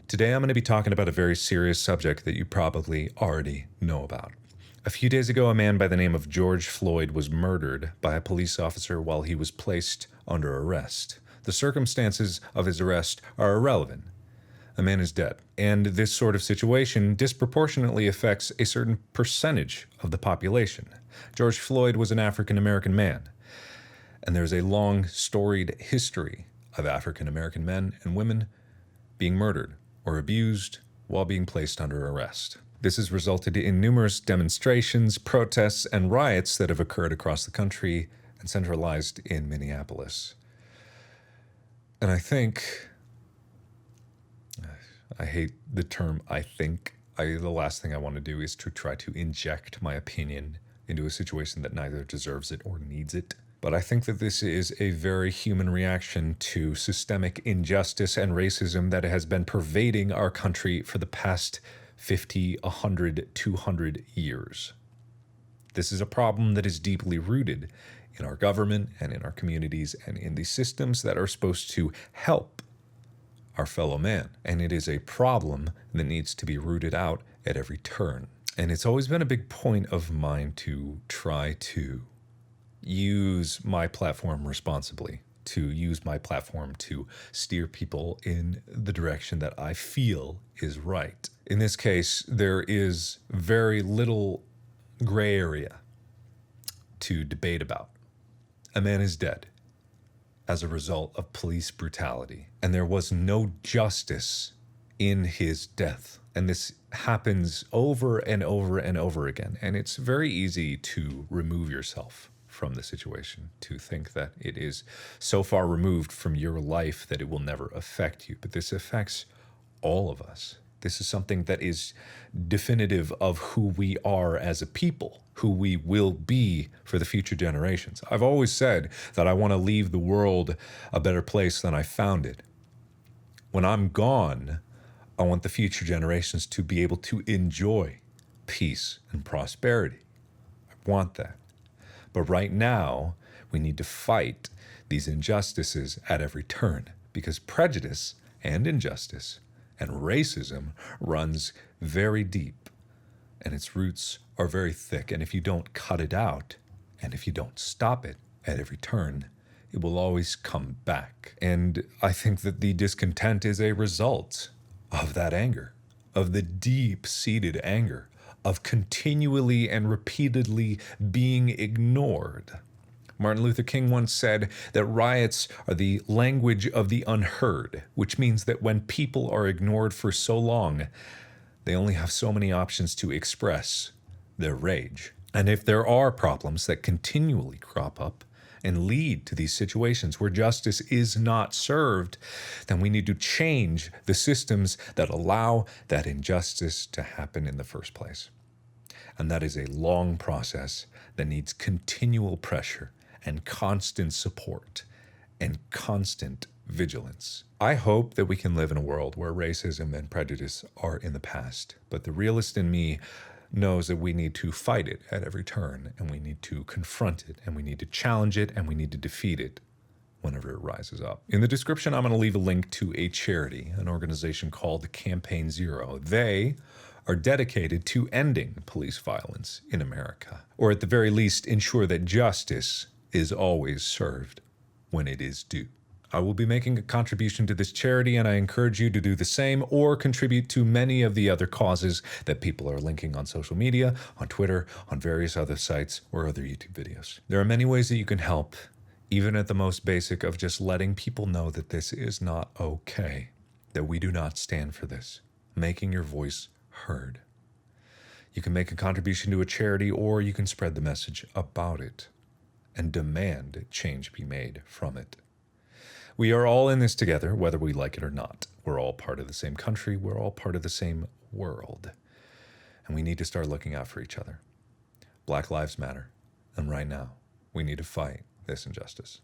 Today I'm going to be talking about a very serious subject that you probably already know about. A few days ago, a man by the name of George Floyd was murdered by a police officer while he was placed under arrest. The circumstances of his arrest are irrelevant. The man is dead. And this sort of situation disproportionately affects a certain percentage of the population. George Floyd was an African American man. And there's a long, storied history of African American men and women being murdered or abused while being placed under arrest. This has resulted in numerous demonstrations, protests, and riots that have occurred across the country and centralized in Minneapolis. And I hate the term I think. The last thing I want to do is to try to inject my opinion into a situation that neither deserves it or needs it. But I think that this is a very human reaction to systemic injustice and racism that has been pervading our country for the past 50, 100, 200 years. This is a problem that is deeply rooted in our government and in our communities and in the systems that are supposed to help our fellow man. And it is a problem that needs to be rooted out at every turn. And it's always been a big point of mine to try to use my platform responsibly, to use my platform to steer people in the direction that I feel is right. In this case, there is very little gray area to debate about. A man is dead as a result of police brutality, and there was no justice in his death. And this happens over and over and over again. And it's very easy to remove yourself from the situation, to think that it is so far removed from your life that it will never affect you. But this affects all of us. This is something that is definitive of who we are as a people, who we will be for the future generations. I've always said that I want to leave the world a better place than I found it. When I'm gone, I want the future generations to be able to enjoy peace and prosperity. I want that. But right now, we need to fight these injustices at every turn, because prejudice and injustice and racism runs very deep, and its roots are very thick. And if you don't cut it out, and if you don't stop it at every turn, it will always come back. And I think that the discontent is a result of that anger, of the deep-seated anger, of continually and repeatedly being ignored. Martin Luther King once said that riots are the language of the unheard, which means that when people are ignored for so long, they only have so many options to express their rage. And if there are problems that continually crop up and lead to these situations where justice is not served, then we need to change the systems that allow that injustice to happen in the first place. And that is a long process that needs continual pressure and constant support and constant vigilance. I hope that we can live in a world where racism and prejudice are in the past, but the realist in me knows that we need to fight it at every turn, and we need to confront it, and we need to challenge it, and we need to defeat it whenever it rises up. In the description, I'm going to leave a link to a charity, an organization called Campaign Zero. They are dedicated to ending police violence in America, or at the very least, ensure that justice is always served when it is due. I will be making a contribution to this charity, and I encourage you to do the same or contribute to many of the other causes that people are linking on social media, on Twitter, on various other sites, or other YouTube videos. There are many ways that you can help, even at the most basic of just letting people know that this is not okay, that we do not stand for this, making your voice heard. You can make a contribution to a charity, or you can spread the message about it and demand change be made from it. We are all in this together, whether we like it or not. We're all part of the same country. We're all part of the same world. And we need to start looking out for each other. Black lives matter. And right now, we need to fight this injustice.